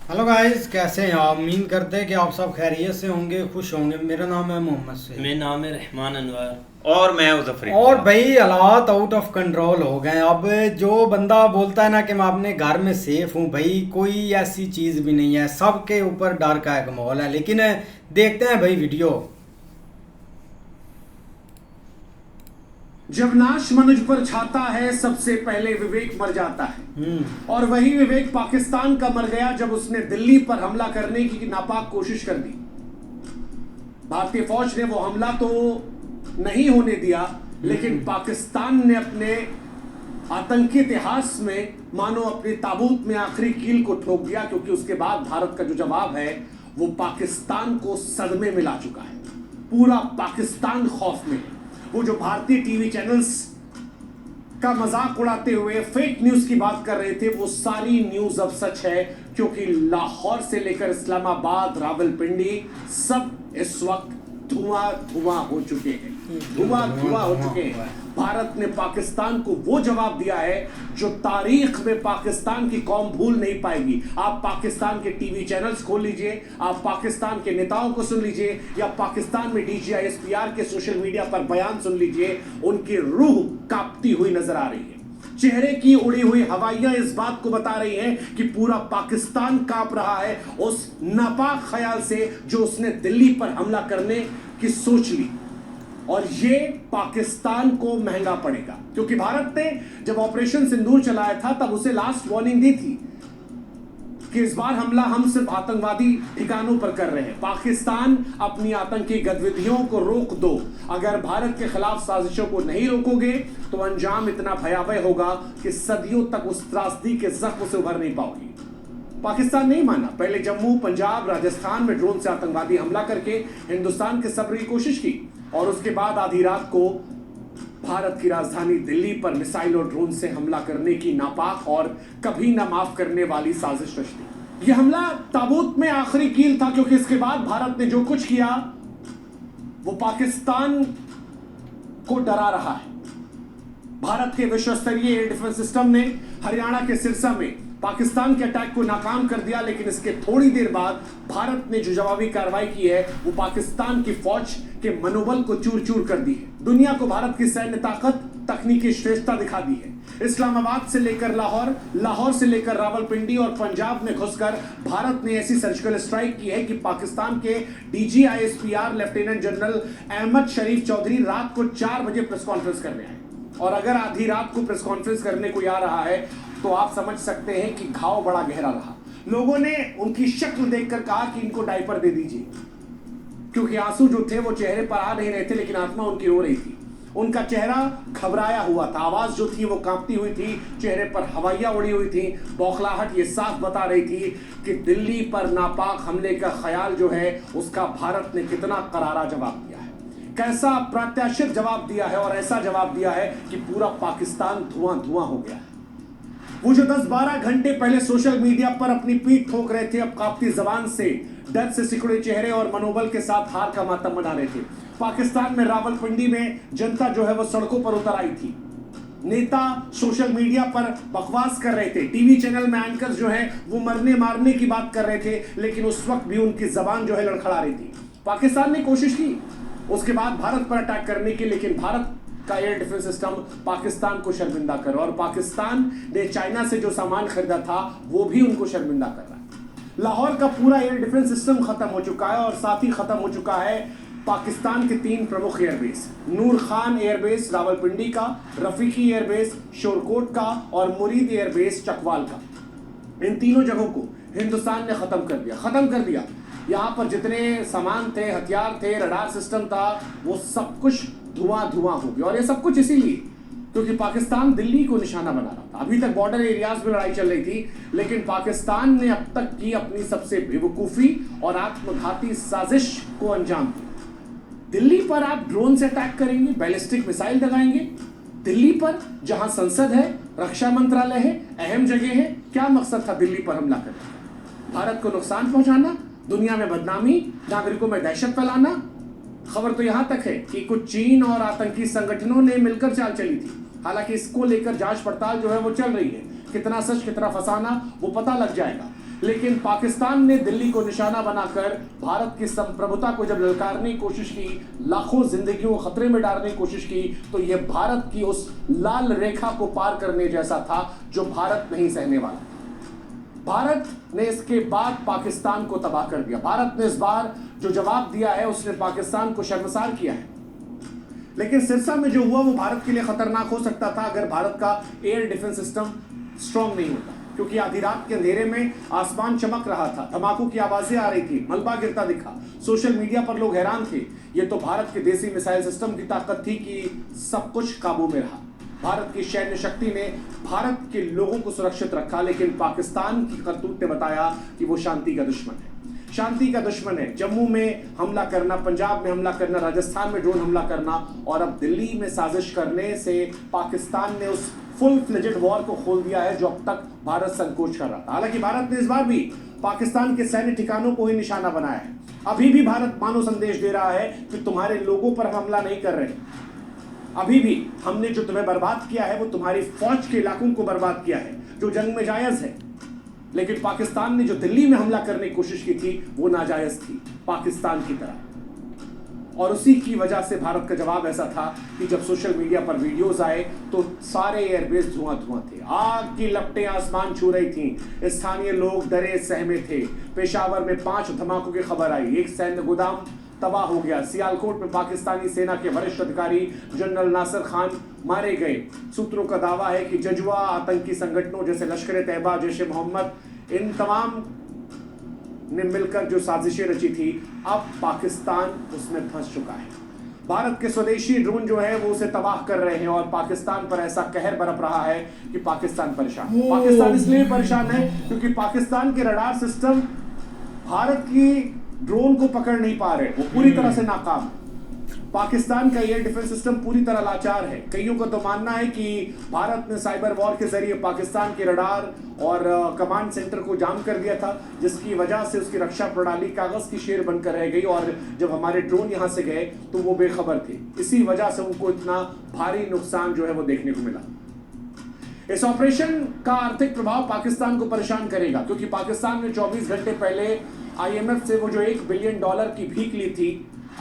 Hello guys, कैसे हैं आप? उम्मीद करते हैं कि आप सब खैरियत से होंगे, खुश होंगे। मेरा नाम है मोहम्मद से। मेरा नाम है रहमान अनवर। और मैं उजफरी। और भाई हालात आउट ऑफ कंट्रोल हो गए हैं। अब जो बंदा बोलता है ना कि मैं अपने घर में सेफ हूँ, भाई कोई ऐसी चीज़ भी नहीं है। सबके ऊपर डर का एक माहौल है। लेकिन देखते हैं भाई वीडियो। जब नाश मनुज पर छाता है सबसे पहले विवेक मर जाता है। और वही विवेक पाकिस्तान का मर गया जब उसने दिल्ली पर हमला करने की नापाक कोशिश कर दी। भारतीय फौज ने वो हमला तो नहीं होने दिया, लेकिन पाकिस्तान ने अपने आतंकी इतिहास में मानो अपने ताबूत में आखिरी कील को ठोक दिया, क्योंकि उसके बाद भारत का जो जवाब है वो पाकिस्तान को सदमे में ला चुका है। पूरा पाकिस्तान खौफ में है। वो जो भारतीय टीवी चैनल्स का मजाक उड़ाते हुए फेक न्यूज की बात कर रहे थे, वो सारी न्यूज अब सच है, क्योंकि लाहौर से लेकर इस्लामाबाद, रावलपिंडी सब इस वक्त धुआं धुआं हो चुके हैं। धुआं धुआं हो चुके हैं। भारत ने पाकिस्तान को वो जवाब दिया है जो तारीख में पाकिस्तान की कौम भूल नहीं पाएगी। आप पाकिस्तान के टीवी चैनल्स खोल लीजिए, आप पाकिस्तान के नेताओं को सुन लीजिए, या पाकिस्तान में DGISPR के सोशल मीडिया पर बयान सुन लीजिए, उनकी रूह कांपती हुई नजर आ रही है। चेहरे की उड़ी हुई हवाइयां इस बात को बता रही हैं कि पूरा पाकिस्तान कांप रहा है उस नापाक ख्याल से जो उसने दिल्ली पर हमला करने की सोच ली। और ये पाकिस्तान को महंगा पड़ेगा, क्योंकि भारत ने जब ऑपरेशन सिंदूर चलाया था तब उसे लास्ट वार्निंग दी थी कि इस बार हमला हम सिर्फ आतंकवादी ठिकानों पर कर रहे हैं। पाकिस्तान अपनी आतंकी गतिविधियों को रोक दो। अगर भारत के खिलाफ साजिशों को नहीं रोकोगे तो अंजाम इतना भयावह होगा कि सदियों तक उस त्रासदी के जख्म से उभर नहीं पाओगी। पाकिस्तान नहीं माना। पहले जम्मू, पंजाब, राजस्थान में ड्रोन से आतंकवादी हमला करके हिंदुस्तान के सब्र की कोशिश की, और उसके बाद आधी रात को भारत की राजधानी दिल्ली पर मिसाइल और ड्रोन से हमला करने की नापाक और कभी ना माफ करने वाली साजिश रची। यह हमला ताबूत में आखिरी कील था, क्योंकि इसके बाद भारत ने जो कुछ किया वो पाकिस्तान को डरा रहा है। भारत के विश्व स्तरीय एयर डिफेंस सिस्टम ने हरियाणा के सिरसा में पाकिस्तान के अटैक को नाकाम कर दिया, लेकिन इसके थोड़ी देर बाद भारत ने जो जवाबी कार्रवाई की है वो पाकिस्तान की फौज के मनोबल को चूर चूर कर दी है। दुनिया को भारत की सैन्य ताकत, तकनीकी श्रेष्ठता दिखा दी है। इस्लामाबाद से लेकर लाहौर, लाहौर से लेकर रावलपिंडी और पंजाब में घुसकर भारत ने ऐसी सर्जिकल स्ट्राइक की है कि पाकिस्तान के DGISPR लेफ्टिनेंट जनरल अहमद शरीफ चौधरी रात को 4 बजे प्रेस कॉन्फ्रेंस करने आए। और अगर आधी रात को प्रेस कॉन्फ्रेंस करने को आ रहा है तो आप समझ सकते हैं कि घाव बड़ा गहरा रहा। लोगों ने उनकी शक्ल देखकर कहा कि इनको डायपर दे दीजिए, क्योंकि आंसू जो थे वो चेहरे पर आ नहीं रहे थे, लेकिन आत्मा उनकी रो रही थी। उनका चेहरा घबराया हुआ था, आवाज जो थी वो कांपती हुई थी, चेहरे पर हवाइयां उड़ी हुई थी। बौखलाहट ये साफ बता रही थी कि दिल्ली पर नापाक हमले का ख्याल जो है उसका भारत ने कितना करारा जवाब दिया है, कैसा प्रत्याशित जवाब दिया है, और ऐसा जवाब दिया है कि पूरा पाकिस्तान धुआं धुआं हो गया है। वो जो 10-12 घंटे पहले सोशल मीडिया पर अपनी पीठ ठोक रहे थे, अब कांपती जबान से, डर से सिकुड़े चेहरे और मनोबल के साथ हार का मातम मना रहे थे। पाकिस्तान में रावलपिंडी में जनता जो है वो सड़कों पर उतर आई थी। नेता सोशल मीडिया पर बकवास कर रहे थे, टीवी चैनल में एंकर्स जो है वो मरने मारने की बात कर रहे थे, लेकिन उस वक्त भी उनकी जबान जो है लड़खड़ा रही थी। पाकिस्तान ने कोशिश की उसके बाद भारत पर अटैक करने की, लेकिन भारत का एयर डिफेंस सिस्टम पाकिस्तान को शर्मिंदा कर रहा है, और पाकिस्तान ने चाइना से जो सामान खरीदा था वो भी उनको शर्मिंदा कर रहा है। लाहौर का पूरा एयर डिफेंस सिस्टम खत्म हो चुका है, और साथ ही खत्म हो चुका है पाकिस्तान के 3 प्रमुख एयरबेस, नूर खान एयरबेस रावलपिंडी का, रफीकी एयरबेस शोरकोट का, और मुरीद एयरबेस चकवाल का। इन तीनों जगहों को हिंदुस्तान ने खत्म कर दिया। यहाँ पर जितने सामान थे, हथियार थे, रडार सिस्टम था, वो सब कुछ धुआं धुआं हो गया। और ये सब कुछ इसीलिए क्योंकि पाकिस्तान दिल्ली को निशाना बना रहा था। अभी तक बॉर्डर एरियाज में लड़ाई चल रही थी, लेकिन पाकिस्तान ने अब तक की अपनी सबसे बेवकूफी और आत्मघाती साजिश को अंजाम दिया। दिल्ली पर आप ड्रोन से अटैक करेंगे, बैलिस्टिक मिसाइल लगाएंगे दिल्ली पर, जहां संसद है, रक्षा मंत्रालय है, अहम जगह है। क्या मकसद था दिल्ली पर हमला करने का? भारत को नुकसान पहुंचाना, दुनिया में बदनामी, नागरिकों में दहशत फैलाना। खबर तो यहां तक है कि कुछ चीन और आतंकी संगठनों ने मिलकर चाल चली थी। हालांकि इसको लेकर जांच पड़ताल जो है वो चल रही है। कितना सच कितना फसाना वो पता लग जाएगा। लेकिन पाकिस्तान ने दिल्ली को निशाना बनाकर भारत की संप्रभुता को जब ललकारने की कोशिश की, लाखों जिंदगियों को खतरे में डालने की कोशिश की, तो यह भारत की उस लाल रेखा को पार करने जैसा था जो भारत नहीं सहने वाला था। भारत ने इसके बाद पाकिस्तान को तबाह कर दिया। भारत ने इस बार जो जवाब दिया है उसने पाकिस्तान को शर्मसार किया है। लेकिन सिरसा में जो हुआ वो भारत के लिए खतरनाक हो सकता था अगर भारत का एयर डिफेंस सिस्टम स्ट्रांग नहीं होता, क्योंकि आधी रात के अंधेरे में आसमान चमक रहा था, धमाकों की आवाजें आ रही थी, मलबा गिरता दिखा, सोशल मीडिया पर लोग हैरान थे। ये तो भारत के देसी मिसाइल सिस्टम की ताकत थी कि सब कुछ काबू में रहा। भारत की सैन्य शक्ति ने भारत के लोगों को सुरक्षित रखा, लेकिन पाकिस्तान की करतूत ने बताया कि वो शांति का दुश्मन है। शांति का दुश्मन है। जम्मू में हमला करना, पंजाब में हमला करना, राजस्थान में ड्रोन हमला करना और अब दिल्ली में साजिश करने से पाकिस्तान ने उस फुल फ्लेजेड वॉर को खोल दिया है जो अब तक भारत संकोच कर रहा था। हालांकि भारत ने इस बार भी पाकिस्तान के सैन्य ठिकानों को ही निशाना बनाया है। अभी भी भारत मानो संदेश दे रहा है कि तुम्हारे लोगों पर हम हमला नहीं कर रहे, अभी भी हमने जो तुम्हें बर्बाद किया है वो तुम्हारी फौज के इलाकों को बर्बाद किया है जो जंग में जायज है। लेकिन पाकिस्तान ने जो दिल्ली में हमला करने की कोशिश की थी वो नाजायज थी, पाकिस्तान की तरह। और उसी की वजह से भारत का जवाब ऐसा था कि जब सोशल मीडिया पर वीडियोस आए तो सारे एयरबेस धुआं धुआं थे, आग की लपटें आसमान छू रही थीं, स्थानीय लोग डरे सहमे थे। पेशावर में 5 धमाकों की खबर आई, एक सैन्य गोदाम तबाह हो गया। सियालकोट में पाकिस्तानी सेना के वरिष्ठ अधिकारी जनरल नासिर खान मारे गए। सूत्रों का दावा है कि जजुआ आतंकी संगठनों जैसे लश्कर तैयबा, जैश ए मोहम्मद, इन तमाम ने मिलकर जो साजिशें रची थी, अब पाकिस्तान उसमें फंस चुका है। भारत के स्वदेशी ड्रोन जो है वो उसे तबाह कर रहे हैं और पाकिस्तान पर ऐसा कहर बरप रहा है कि पाकिस्तान परेशान। पाकिस्तान इसलिए परेशान है क्योंकि पाकिस्तान के रडार सिस्टम भारत की ड्रोन को पकड़ नहीं पा रहे, वो पूरी तरह से नाकाम है। पाकिस्तान का एयर डिफेंस सिस्टम पूरी तरह लाचार है। कईयों का तो मानना है कि भारत ने साइबर वॉर के जरिए पाकिस्तान के रडार और कमांड सेंटर को जाम कर दिया था, जिसकी वजह से उसकी रक्षा प्रणाली कागज की शेर बनकर रह गई और जब हमारे ड्रोन यहां से गए तो वो बेखबर थे। इसी वजह से उनको इतना भारी नुकसान जो है वो देखने को मिला। इस ऑपरेशन का आर्थिक प्रभाव पाकिस्तान को परेशान करेगा, क्योंकि पाकिस्तान ने 24 घंटे पहले IMF से वो जो $1 बिलियन की भीख ली थी,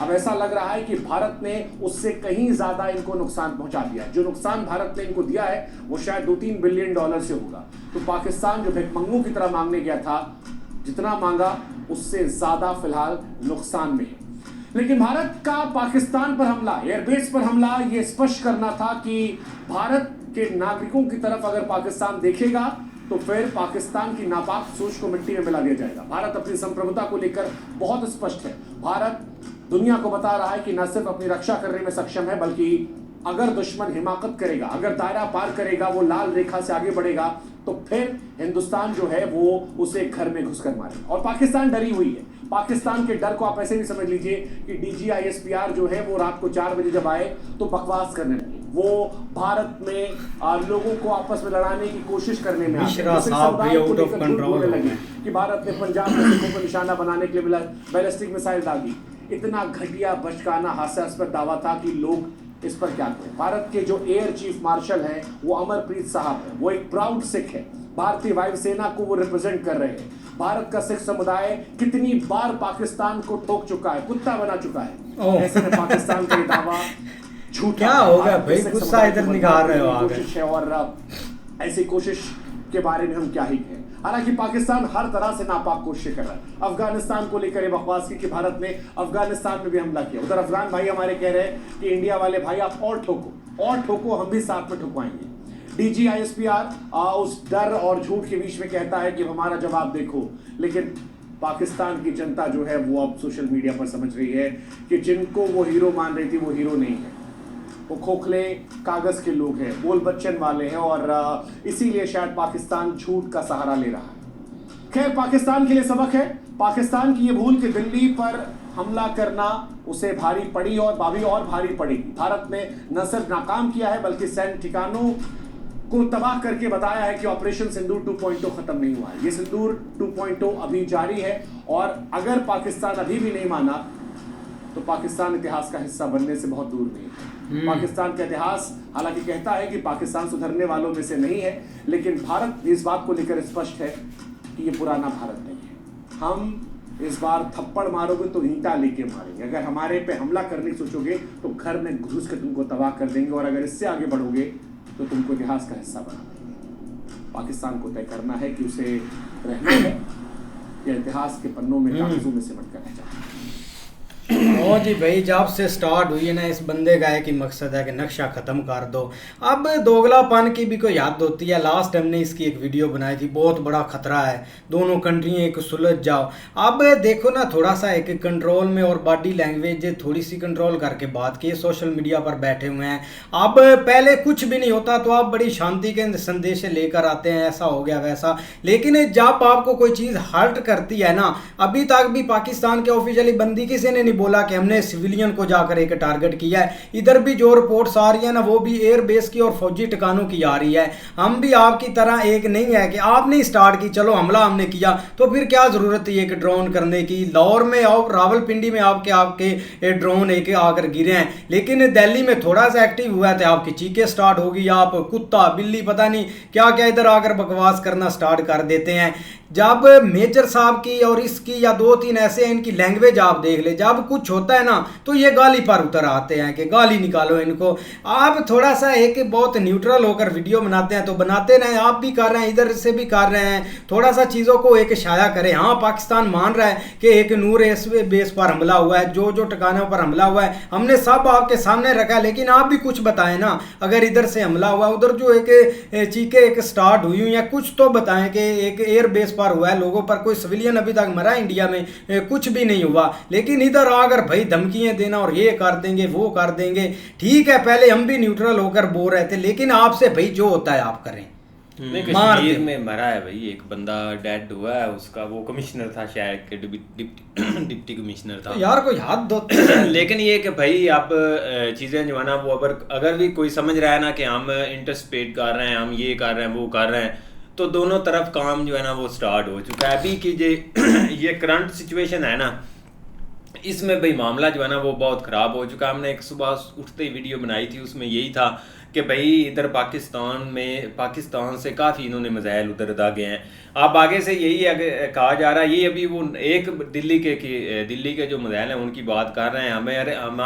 अब ऐसा लग रहा है कि भारत ने उससे कहीं ज्यादा इनको नुकसान पहुंचा दिया। जो नुकसान भारत ने इनको दिया है वो शायद $2-3 बिलियन से होगा। तो पाकिस्तान जो भिखमंगों की तरह मांगने गया था, जितना मांगा उससे ज्यादा फिलहाल नुकसान में है। लेकिन भारत का पाकिस्तान पर हमला, एयरबेस पर हमला, ये स्पष्ट करना था कि भारत के नागरिकों की तरफ अगर पाकिस्तान देखेगा तो फिर पाकिस्तान की नापाक सोच को मिट्टी में मिला दिया जाएगा। भारत अपनी संप्रभुता को लेकर बहुत स्पष्ट है। भारत दुनिया को बता रहा है कि न सिर्फ अपनी रक्षा करने में सक्षम है, बल्कि अगर दुश्मन हिमाकत करेगा, अगर दायरा पार करेगा, वो लाल रेखा से आगे बढ़ेगा, तो फिर हिंदुस्तान जो है वो उसे घर में घुसकर मारे। और पाकिस्तान डरी हुई है। पाकिस्तान के डर को आप ऐसे भी समझ लीजिए कि DGISPR जो है वो रात को 4 बजे जब आए तो बकवास करने लगे। वो भारत में लोगों को आपस में लड़ाने की कोशिश करने में लगे कि भारत ने पंजाब में सिखों को निशाना बनाने के लिए बैलिस्टिक मिसाइल डाली। इतना घटिया, बचकाना, हास्यास्पद दावा था कि लोग इस पर क्या करें। भारत के जो एयर चीफ मार्शल हैं वो अमरप्रीत साहब है, वो एक प्राउड सिख है, भारतीय वायुसेना को वो रिप्रेजेंट कर रहे हैं। भारत का सिख समुदाय कितनी बार पाकिस्तान को ठोक चुका है, कुत्ता बना चुका है। ऐसे में पाकिस्तान का दावा झूठा। क्या हो गया भाई, गुस्सा इधर निकाल रहे हो कोशिश है और ऐसी कोशिश के बारे में हम क्या ही कहें। हालांकि पाकिस्तान हर तरह से नापाक कोशिश कर रहा है। अफगानिस्तान को लेकर बकवास की कि भारत ने अफगानिस्तान में भी हमला किया। उधर अफगान भाई हमारे कह रहे हैं कि इंडिया वाले भाई आप और ठोको, हम भी साथ में ठुकवाएंगे। DGISPR उस डर और झूठ के बीच में कहता है कि हमारा जवाब देखो, लेकिन पाकिस्तान की जनता जो है वो अब सोशल मीडिया पर समझ रही है कि जिनको वो हीरो मान रही थी वो हीरो नहीं है, वो खोखले कागज के लोग हैं, बोल बच्चन वाले हैं। और इसीलिए शायद पाकिस्तान झूठ का सहारा ले रहा है। खैर, पाकिस्तान के लिए सबक है। पाकिस्तान की ये भूल कि दिल्ली पर हमला करना उसे भारी पड़ी और भारी पड़ेगी। भारत ने न सिर्फ नाकाम किया है बल्कि सैन्य ठिकानों को तबाह करके बताया है कि ऑपरेशन सिंदूर 2.0 खत्म नहीं हुआ है। ये सिंदूर 2.0 अभी जारी है और अगर पाकिस्तान अभी भी नहीं माना तो पाकिस्तान इतिहास का हिस्सा बनने से बहुत दूर नहीं है। पाकिस्तान का इतिहास हालांकि कहता है कि पाकिस्तान सुधरने वालों में से नहीं है, लेकिन भारत इस बात को लेकर स्पष्ट है कि ये पुराना भारत नहीं है। हम इस बार थप्पड़ मारोगे तो ईंटा लेके मारेंगे, अगर हमारे पे हमला करने की सोचोगे तो घर में घुस के तुमको तबाह कर देंगे, और अगर इससे आगे बढ़ोगे तो तुमको इतिहास का हिस्सा बना देंगे। पाकिस्तान को तय करना है कि उसे रहना है या इतिहास के पन्नों में कागजों में सिमट कर रह जाए। ओ जी भाई, जब से स्टार्ट हुई है ना, इस बंदे का एक ही मकसद है कि नक्शा ख़त्म कर दो। अब दोगलापन की भी कोई हद होती है। लास्ट हमने इसकी एक वीडियो बनाई थी, बहुत बड़ा खतरा है, दोनों कंट्रियाँ एक सुलझ जाओ। अब देखो ना, थोड़ा सा एक कंट्रोल में, और बॉडी लैंग्वेज थोड़ी सी कंट्रोल करके बात की। सोशल मीडिया पर बैठे हुए हैं, अब पहले कुछ भी नहीं होता तो आप बड़ी शांति के संदेश लेकर आते हैं, ऐसा हो गया वैसा। लेकिन जब आपको कोई चीज़ हर्ट करती है ना, अभी तक भी पाकिस्तान के ऑफिशियली बंदी किसी ने नहीं बोला कि हमने सिविलियन को जाकर एक टारगेट किया है। इधर भी जो रिपोर्ट्स आ रही है ना, वो भी एयर बेस की और फौजी ठिकानों की आ रही है। हम भी आपकी तरह एक नहीं है कि आपने स्टार्ट की, चलो हमला हमने किया, तो फिर क्या जरूरत है एक ड्रोन करने की। लाहौर में और रावलपिंडी में आपके ड्रोन एक आकर गिरे हैं, लेकिन दिल्ली में थोड़ा सा एक्टिव हुआ है तो आपकी चीखें स्टार्ट होगी, आप कुत्ता बिल्ली पता नहीं क्या क्या इधर आकर बकवास करना स्टार्ट कर देते हैं। जब मेजर साहब की और इसकी या 2-3 ऐसे इनकी लैंग्वेज आप देख ले, जब कुछ होता है ना तो ये गाली पर उतर आते हैं कि गाली निकालो इनको। आप थोड़ा सा एक बहुत न्यूट्रल होकर वीडियो बनाते हैं तो बनाते रहें, आप भी कर रहे हैं, इधर से भी कर रहे हैं, थोड़ा सा चीज़ों को एक शाया करें। हाँ, पाकिस्तान मान रहा है कि एक नूर बेस पर हमला हुआ है, जो ठिकानों पर हमला हुआ है हमने सब आपके सामने रखा है, लेकिन आप भी कुछ बताएं ना। अगर इधर से हमला हुआ, उधर जो एक चीखें एक स्टार्ट हुई हुई हैं, कुछ तो बताएं कि एक एयर बेस पर हुआ है, लोगों पर कोई सिविलियन अभी तक मरा इंडिया में कुछ भी नहीं हुआ। लेकिन इधर आकर भाई धमकियां देना और ये कर देंगे वो कर देंगे। ठीक है, पहले हम भी न्यूट्रल होकर बोल रहे थे, लेकिन आपसे भाई जो होता है आप करें। कश्मीर में मरा है भाई, एक बंदा डेड हुआ है, उसका वो कमिश्नर था शायद के डिप्टी कमिश्नर था, तो यार कोई हाथ दो। लेकिन ये कि भाई आप चीज़ें जो है ना वो अगर भी कोई समझ रहा है ना कि हम इंटरस्पेट कर रहे हैं, हम ये कर रहे हैं वो कर रहे हैं, तो दोनों तरफ काम जो है ना वो स्टार्ट हो चुका है। अभी की ये करंट सिचुएशन है ना, इसमें भाई मामला जो है ना वो बहुत ख़राब हो चुका है। हमने एक सुबह उठते ही वीडियो बनाई थी, उसमें यही था कि भाई इधर पाकिस्तान से काफ़ी इन्होंने मिसाइल उधर दागे हैं। अब आगे से यही कहा जा रहा है, ये अभी वो एक दिल्ली के जो मिसाइल हैं उनकी बात कर रहे हैं।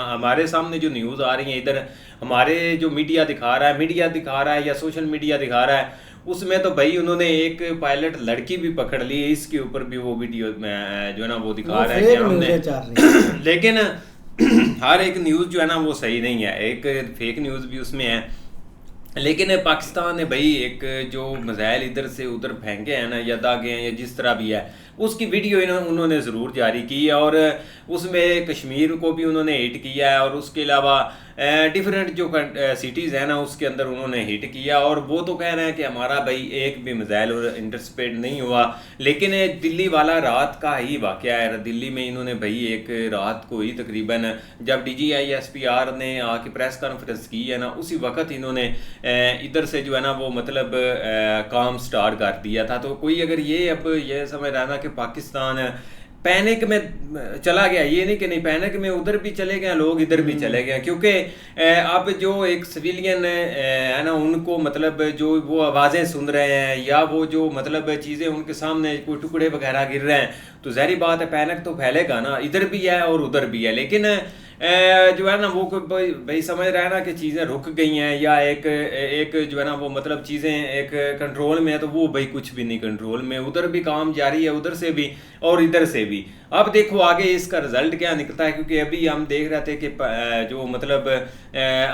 हमारे सामने जो न्यूज़ आ रही है, इधर हमारे जो मीडिया दिखा रहा है या सोशल मीडिया दिखा रहा है, उसमें तो भाई उन्होंने एक पायलट लड़की भी पकड़ ली है, इसके ऊपर भी वो वीडियो जो है ना वो दिखा रहा है कि हमने लेकिन हर एक न्यूज़ जो है ना वो सही नहीं है, एक फेक न्यूज़ भी उसमें है। लेकिन पाकिस्तान ने भाई एक जो मिसाइल इधर से उधर फेंके हैं ना या दागे हैं या जिस तरह भी है, उसकी वीडियो उन्होंने ज़रूर जारी की है, और उसमें कश्मीर को भी उन्होंने हिट किया है, और उसके अलावा डिफरेंट जो सिटीज़ हैं ना उसके अंदर उन्होंने हिट किया। और वो तो कह रहे हैं कि हमारा भाई एक भी मिसाइल इंटरस्पेट नहीं हुआ। लेकिन दिल्ली वाला रात का ही वाक़या है, दिल्ली में इन्होंने भाई एक रात को ही तकरीबन जब DGI-SPR ने आके प्रेस कॉन्फ्रेंस की है ना, उसी वक्त इन्होंने इधर से जो है ना वो मतलब काम स्टार्ट कर दिया था। तो कोई अगर ये समझ रहा है ना कि पाकिस्तान पैनिक में चला गया, ये नहीं कि नहीं, पैनिक में उधर भी चले गए लोग, इधर भी चले गए, क्योंकि अब जो एक सिविलियन है ना उनको मतलब जो वो आवाज़ें सुन रहे हैं या वो जो मतलब चीज़ें उनके सामने कोई टुकड़े वगैरह गिर रहे हैं, तो ज़ाहिर बात है पैनिक तो फैलेगा ना, इधर भी है और उधर भी है। लेकिन जो है ना वो भाई समझ रहा है ना कि चीज़ें रुक गई हैं या एक जो है ना वो मतलब चीज़ें एक कंट्रोल में है, तो वो भाई कुछ भी नहीं कंट्रोल में, उधर भी काम जारी है, उधर से भी और इधर से भी। अब देखो आगे इसका रिजल्ट क्या निकलता है, क्योंकि अभी हम देख रहे थे कि जो मतलब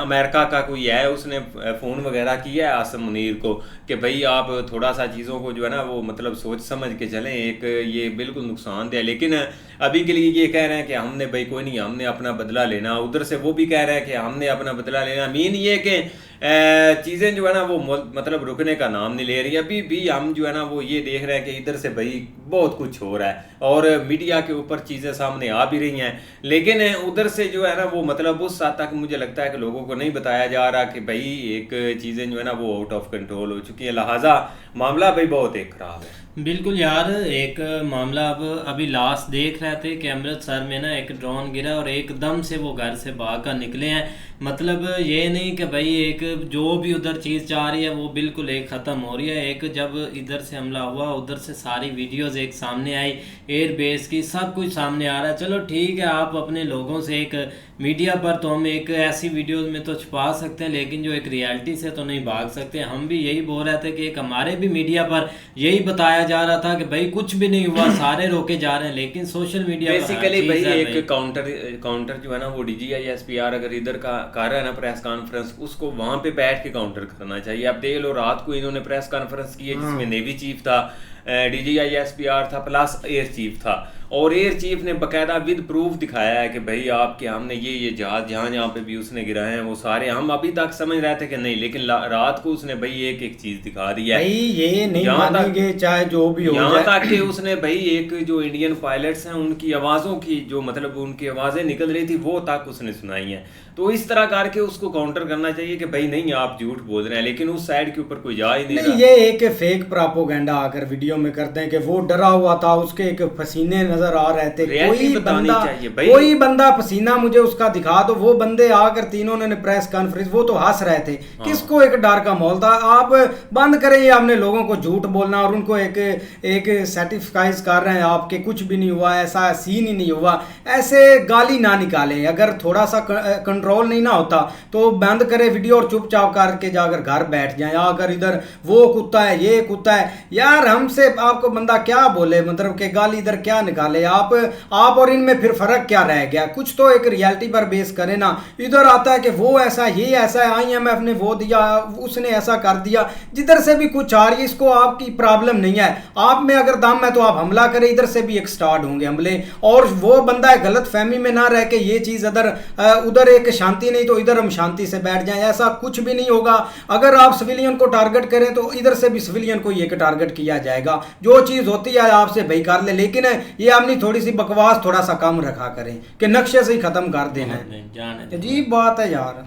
अमेरिका का कोई है उसने फ़ोन वगैरह किया है आसिम मुनीर को कि भाई आप थोड़ा सा चीज़ों को जो है ना वो मतलब सोच समझ के चलें, एक ये बिल्कुल नुकसानदेह। लेकिन अभी के लिए ये कह रहे हैं कि हमने भाई कोई नहीं, हमने अपना बदला लेना, उधर से वो भी कह रहे हैं कि हमने अपना बदला लेना। मीन ये कि चीज़ें जो है ना वो मतलब रुकने का नाम नहीं ले रही। अभी भी हम जो है ना वो ये देख रहे हैं कि इधर से भाई बहुत कुछ हो रहा है और मीडिया के ऊपर चीज़ें सामने आ भी रही हैं, लेकिन उधर से जो है ना वो मतलब उस हद तक मुझे लगता है कि लोगों को नहीं बताया जा रहा कि भाई एक चीज़ें जो है ना वो आउट ऑफ कंट्रोल हो चुकी है, लिहाजा मामला भाई बहुत एक ख़राब है। बिल्कुल यार, एक मामला अब अभी लास्ट देख रहे थे कि अमृतसर में ना एक ड्रोन गिरा और एकदम से वो घर से भाग कर निकले हैं। मतलब ये नहीं कि भाई एक जो भी उधर चीज़ चाह रही है वो बिल्कुल एक ख़त्म हो रही है। एक जब इधर से हमला हुआ उधर से सारी वीडियोस एक सामने आई, एयर बेस की सब कुछ सामने आ रहा है। चलो ठीक है, आप अपने लोगों से एक मीडिया पर तो हम एक ऐसी वीडियोस में तो छुपा सकते हैं, लेकिन जो एक रियलिटी से तो नहीं भाग सकते। हम भी यही बोल रहे थे कि एक हमारे भी मीडिया पर यही बताया जा रहा था कि भाई कुछ भी नहीं हुआ, सारे रोके जा रहे हैं, लेकिन सोशल मीडिया बेसिकली भाई एक काउंटर जो है ना वो DGI-SPR अगर इधर का कर रहा है ना प्रेस कॉन्फ्रेंस, उसको वहां पे बैठ के काउंटर करना चाहिए। आप देख लो रात को इन्होंने प्रेस कॉन्फ्रेंस की है जिसमें नेवी चीफ था, DGI-SPR था, प्लस एयर चीफ था, और एयर चीफ ने बकायदा विद प्रूफ दिखाया है कि भाई आपके हमने ये जहाज जहाँ पे भी उसने गिराए हैं वो सारे, हम अभी तक समझ रहे थे कि नहीं, लेकिन रात को उसने भाई एक एक चीज दिखा दी है। भाई ये नहीं मानेंगे चाहे जो भी हो जाए, यहाँ तक कि उसने भाई एक जो इंडियन पायलट्स हैं उनकी आवाज़ों की जो मतलब उनकी आवाज़ें निकल रही थी वो तक उसने सुनाई हैं। तो इस तरह करके उसको काउंटर करना चाहिए कि भाई नहीं आप झूठ बोल रहे हैं, लेकिन उस साइड के ऊपर कोई जा ही नहीं रहा। ये एक फेक प्रोपेगेंडा आकर वीडियो में करते हैं कि वो डरा हुआ था, उसके एक पसीने नजर आ रहे थे, कोई बंदा पसीना मुझे उसका दिखा दो। वो बंदे आकर तीनों ने प्रेस कॉन्फ्रेंस वो तो हंस रहे थे। किसको एक डर का माहौल था? आप बंद करें ये अपने लोगों को झूठ बोलना और उनको एक सर्टिफाइज कर रहे हैं आपके कुछ भी नहीं हुआ, ऐसा सीन ही नहीं हुआ, ऐसे गाली ना निकाले। अगर थोड़ा सा कंट्रोल नहीं ना होता तो बंद करे वीडियो और चुपचाप करके जाकर घर बैठ जाए। अगर इधर वो कुत्ता है ये कुत्ता है, यार हमसे आपको बंदा क्या बोले, मतलब कि गाली इधर क्या निकाले? आप और इनमें फिर फर्क क्या रह गया? कुछ तो एक रियलिटी पर बेस करे ना। इधर आता है कि वो ऐसा ये ऐसा है, IMF ने वो दिया, उसने ऐसा कर दिया, जिधर से भी कुछ आ रही है इसको आपकी प्रॉब्लम नहीं है। आप में अगर दम है तो आप हमला करें, इधर से भी एक स्टार्ट होंगे हमले, और वो बंदा गलत फहमी में ना रह के ये चीज उधर एक शांति नहीं तो इधर हम शांति से बैठ जाएं, ऐसा कुछ भी नहीं होगा। अगर आप सिविलियन को टारगेट करें तो इधर से भी सिविलियन को एक टारगेट किया जाएगा। जो चीज होती है आपसे भाई कर ले, लेकिन ये अपनी थोड़ी सी बकवास थोड़ा सा कम रखा करें कि नक्शे से ही खत्म कर देना है। अजीब बात है यार।